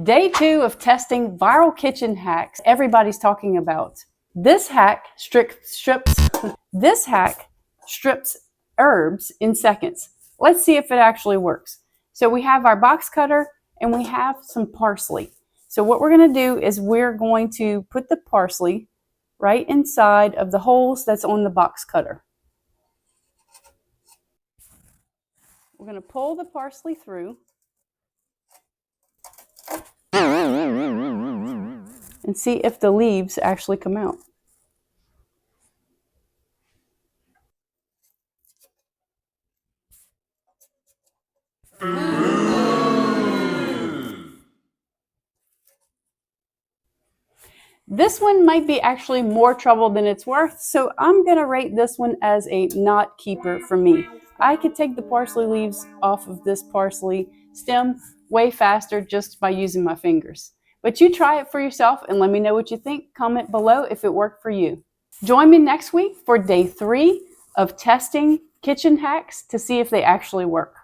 Day 2 of testing viral kitchen hacks everybody's talking about. This hack strips herbs in seconds. Let's see if it actually works. So we have our box cutter and we have some parsley. So what we're going to do is we're going to put the parsley right inside of the holes that's on the box cutter. We're going to pull the parsley through and see if the leaves actually come out. This one might be actually more trouble than it's worth, so I'm going to rate this one as a not keeper for me. I could take the parsley leaves off of this parsley stem way faster just by using my fingers. But you try it for yourself and let me know what you think. Comment below if it worked for you. Join me next week for day 3 of testing kitchen hacks to see if they actually work.